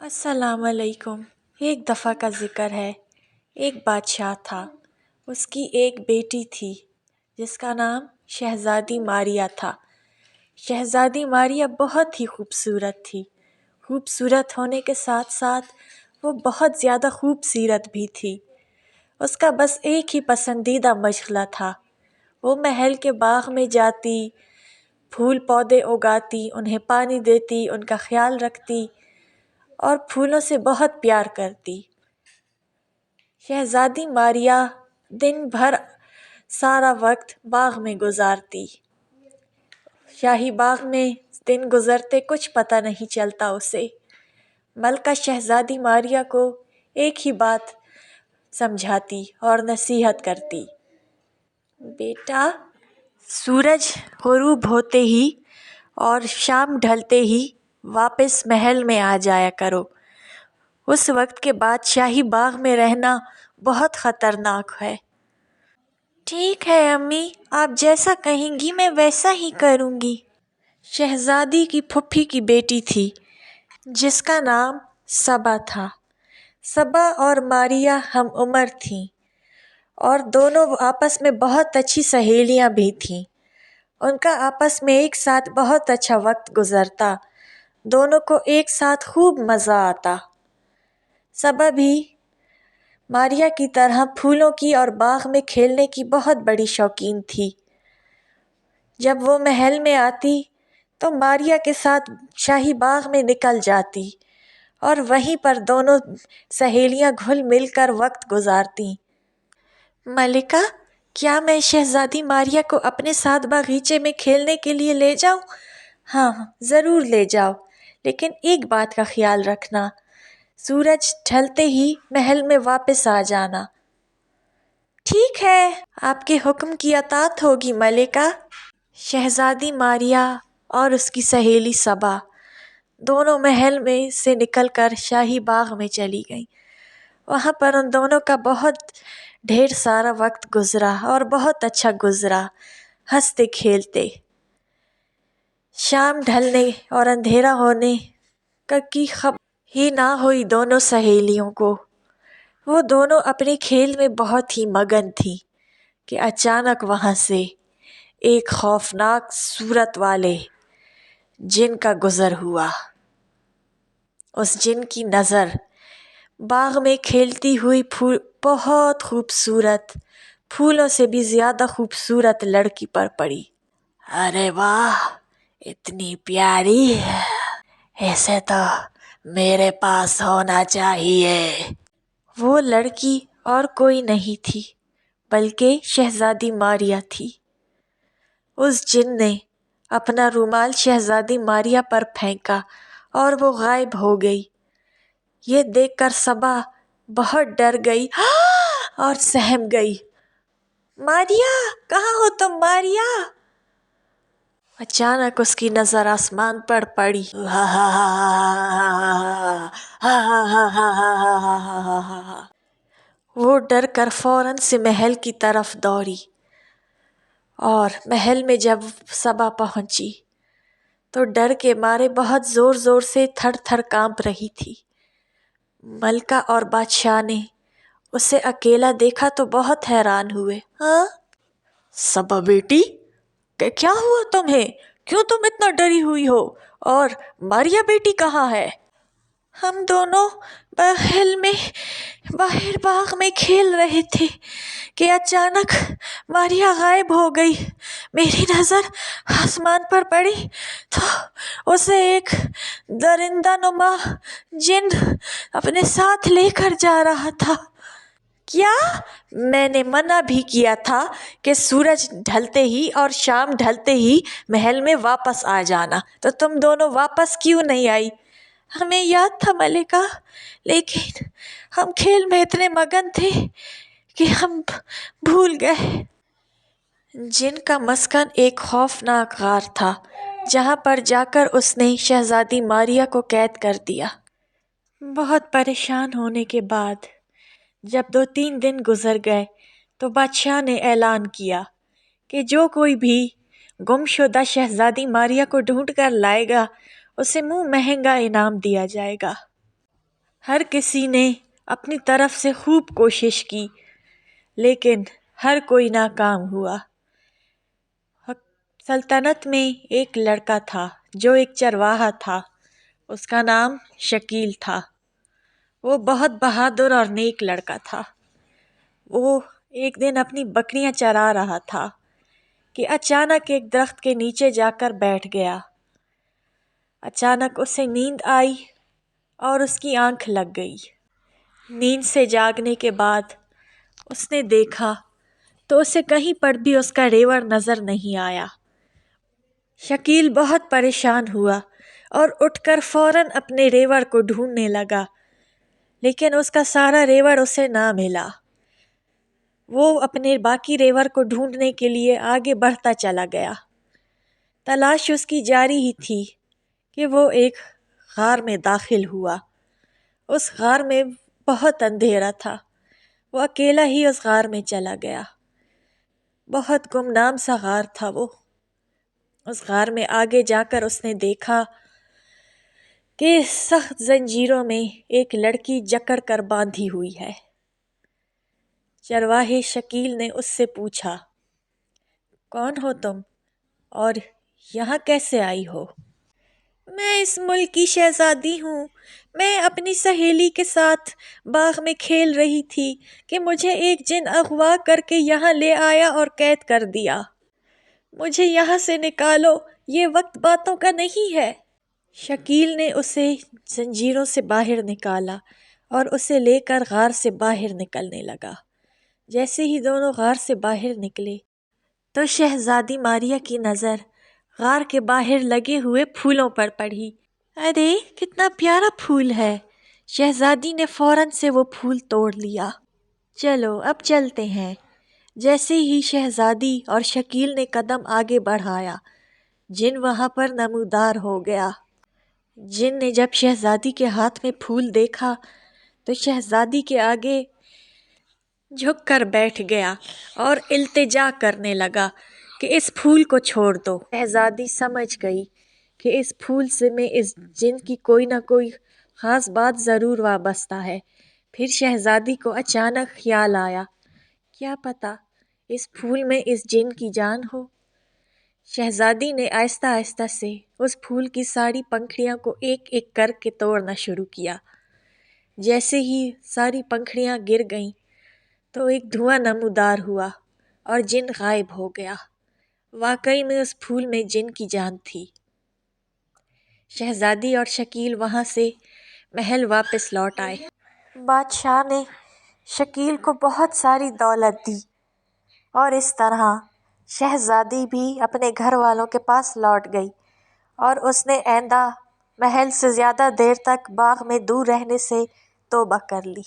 السلام علیکم۔ ایک دفعہ کا ذکر ہے، ایک بادشاہ تھا۔ اس کی ایک بیٹی تھی جس کا نام شہزادی ماریہ تھا۔ شہزادی ماریہ بہت ہی خوبصورت تھی۔ خوبصورت ہونے کے ساتھ ساتھ وہ بہت زیادہ خوبصورت بھی تھی۔ اس کا بس ایک ہی پسندیدہ مشغلہ تھا۔ وہ محل کے باغ میں جاتی، پھول پودے اگاتی، انہیں پانی دیتی، ان کا خیال رکھتی اور پھولوں سے بہت پیار کرتی۔ شہزادی ماریہ دن بھر سارا وقت باغ میں گزارتی۔ شاہی باغ میں دن گزرتے کچھ پتہ نہیں چلتا اسے۔ ملکہ شہزادی ماریہ کو ایک ہی بات سمجھاتی اور نصیحت کرتی، بیٹا، سورج غروب ہوتے ہی اور شام ڈھلتے ہی واپس محل میں آ جایا کرو۔ اس وقت کے بعد شاہی باغ میں رہنا بہت خطرناک ہے۔ ٹھیک ہے امی، آپ جیسا کہیں گی میں ویسا ہی کروں گی۔ شہزادی کی پھوپھی کی بیٹی تھی جس کا نام صبا تھا۔ صبا اور ماریہ ہم عمر تھیں اور دونوں آپس میں بہت اچھی سہیلیاں بھی تھیں۔ ان کا آپس میں ایک ساتھ بہت اچھا وقت گزرتا، دونوں کو ایک ساتھ خوب مزہ آتا۔ صبا بھی ماریہ کی طرح پھولوں کی اور باغ میں کھیلنے کی بہت بڑی شوقین تھی۔ جب وہ محل میں آتی تو ماریہ کے ساتھ شاہی باغ میں نکل جاتی اور وہیں پر دونوں سہیلیاں گھل مل کر وقت گزارتیں۔ ملکہ، کیا میں شہزادی ماریہ کو اپنے ساتھ باغیچے میں کھیلنے کے لیے لے جاؤں؟ ہاں، ضرور لے جاؤ، لیکن ایک بات کا خیال رکھنا، سورج ڈھلتے ہی محل میں واپس آ جانا۔ ٹھیک ہے، آپ کے حکم کی اطاعت ہوگی ملکہ۔ شہزادی ماریہ اور اس کی سہیلی صبا دونوں محل میں سے نکل کر شاہی باغ میں چلی گئیں۔ وہاں پر ان دونوں کا بہت ڈھیر سارا وقت گزرا اور بہت اچھا گزرا، ہنستے کھیلتے۔ شام ڈھلنے اور اندھیرا ہونے کی خبر ہی نہ ہوئی دونوں سہیلیوں کو۔ وہ دونوں اپنے کھیل میں بہت ہی مگن تھیں کہ اچانک وہاں سے ایک خوفناک صورت والے جن کا گزر ہوا۔ اس جن کی نظر باغ میں کھیلتی ہوئی بہت خوبصورت، پھولوں سے بھی زیادہ خوبصورت لڑکی پر پڑی۔ ارے واہ، اتنی پیاری، ایسے تو میرے پاس ہونا چاہیے۔ وہ لڑکی اور کوئی نہیں تھی بلکہ شہزادی ماریہ تھی۔ اس جن نے اپنا رومال شہزادی ماریہ پر پھینکا اور وہ غائب ہو گئی۔ یہ دیکھ کر صبا بہت ڈر گئی اور سہم گئی۔ ماریہ، کہاں ہو تم ماریہ؟ اچانک اس کی نظر آسمان پر پڑی۔ وہ ڈر کر فوراً سے محل کی طرف دوڑی اور محل میں جب صبا پہنچی تو ڈر کے مارے بہت زور زور سے تھر تھر کانپ رہی تھی۔ ملکہ اور بادشاہ نے اسے اکیلا دیکھا تو بہت حیران ہوئے۔ ہاں صبا بیٹی، کیا ہوا تمہیں؟ کیوں تم اتنا ڈری ہوئی ہو؟ اور ماریہ بیٹی کہاں ہے؟ ہم دونوں محل میں باہر باغ میں کھیل رہے تھے کہ اچانک ماریہ غائب ہو گئی۔ میری نظر آسمان پر پڑی تو اسے ایک درندہ نما جن اپنے ساتھ لے کر جا رہا تھا۔ کیا؟ میں نے منع بھی کیا تھا کہ سورج ڈھلتے ہی اور شام ڈھلتے ہی محل میں واپس آ جانا، تو تم دونوں واپس کیوں نہیں آئی؟ ہمیں یاد تھا ملکہ، لیکن ہم کھیل میں اتنے مگن تھے کہ ہم بھول گئے۔ جن کا مسکن ایک خوفناک غار تھا جہاں پر جا کر اس نے شہزادی ماریہ کو قید کر دیا۔ بہت پریشان ہونے کے بعد جب 2-3 دن گزر گئے تو بادشاہ نے اعلان کیا کہ جو کوئی بھی گم شدہ شہزادی ماریہ کو ڈھونڈ کر لائے گا اسے منہ مہنگا انعام دیا جائے گا۔ ہر کسی نے اپنی طرف سے خوب کوشش کی لیکن ہر کوئی ناکام ہوا۔ سلطنت میں ایک لڑکا تھا جو ایک چرواہا تھا، اس کا نام شکیل تھا۔ وہ بہت بہادر اور نیک لڑکا تھا۔ وہ ایک دن اپنی بکریاں چرا رہا تھا کہ اچانک ایک درخت کے نیچے جا کر بیٹھ گیا۔ اچانک اسے نیند آئی اور اس کی آنکھ لگ گئی۔ نیند سے جاگنے کے بعد اس نے دیکھا تو اسے کہیں پر بھی اس کا ریوڑ نظر نہیں آیا۔ شکیل بہت پریشان ہوا اور اٹھ کر فوراً اپنے ریوڑ کو ڈھونڈنے لگا، لیکن اس کا سارا ریوڑ اسے نہ ملا۔ وہ اپنے باقی ریوڑ کو ڈھونڈنے کے لیے آگے بڑھتا چلا گیا۔ تلاش اس کی جاری ہی تھی کہ وہ ایک غار میں داخل ہوا۔ اس غار میں بہت اندھیرا تھا۔ وہ اکیلا ہی اس غار میں چلا گیا۔ بہت گمنام سا غار تھا وہ۔ اس غار میں آگے جا کر اس نے دیکھا کہ سخت زنجیروں میں ایک لڑکی جکڑ کر باندھی ہوئی ہے۔ چرواہے شکیل نے اس سے پوچھا، کون ہو تم اور یہاں کیسے آئی ہو؟ میں اس ملک کی شہزادی ہوں۔ میں اپنی سہیلی کے ساتھ باغ میں کھیل رہی تھی کہ مجھے ایک جن اغوا کر کے یہاں لے آیا اور قید کر دیا۔ مجھے یہاں سے نکالو، یہ وقت باتوں کا نہیں ہے۔ شکیل نے اسے زنجیروں سے باہر نکالا اور اسے لے کر غار سے باہر نکلنے لگا۔ جیسے ہی دونوں غار سے باہر نکلے تو شہزادی ماریا کی نظر غار کے باہر لگے ہوئے پھولوں پر پڑی۔ ارے کتنا پیارا پھول ہے! شہزادی نے فوراً سے وہ پھول توڑ لیا۔ چلو اب چلتے ہیں۔ جیسے ہی شہزادی اور شکیل نے قدم آگے بڑھایا، جن وہاں پر نمودار ہو گیا۔ جن نے جب شہزادی کے ہاتھ میں پھول دیکھا تو شہزادی کے آگے جھک کر بیٹھ گیا اور التجا کرنے لگا کہ اس پھول کو چھوڑ دو۔ شہزادی سمجھ گئی کہ اس پھول سے میں اس جن کی کوئی نہ کوئی خاص بات ضرور وابستہ ہے۔ پھر شہزادی کو اچانک خیال آیا، کیا پتہ اس پھول میں اس جن کی جان ہو۔ شہزادی نے آہستہ آہستہ سے اس پھول کی ساری پنکھڑیاں کو ایک ایک کر کے توڑنا شروع کیا۔ جیسے ہی ساری پنکھڑیاں گر گئیں تو ایک دھواں نمودار ہوا اور جن غائب ہو گیا۔ واقعی میں اس پھول میں جن کی جان تھی۔ شہزادی اور شکیل وہاں سے محل واپس لوٹ آئے۔ بادشاہ نے شکیل کو بہت ساری دولت دی اور اس طرح شہزادی بھی اپنے گھر والوں کے پاس لوٹ گئی اور اس نے آئندہ محل سے زیادہ دیر تک باغ میں دور رہنے سے توبہ کر لی۔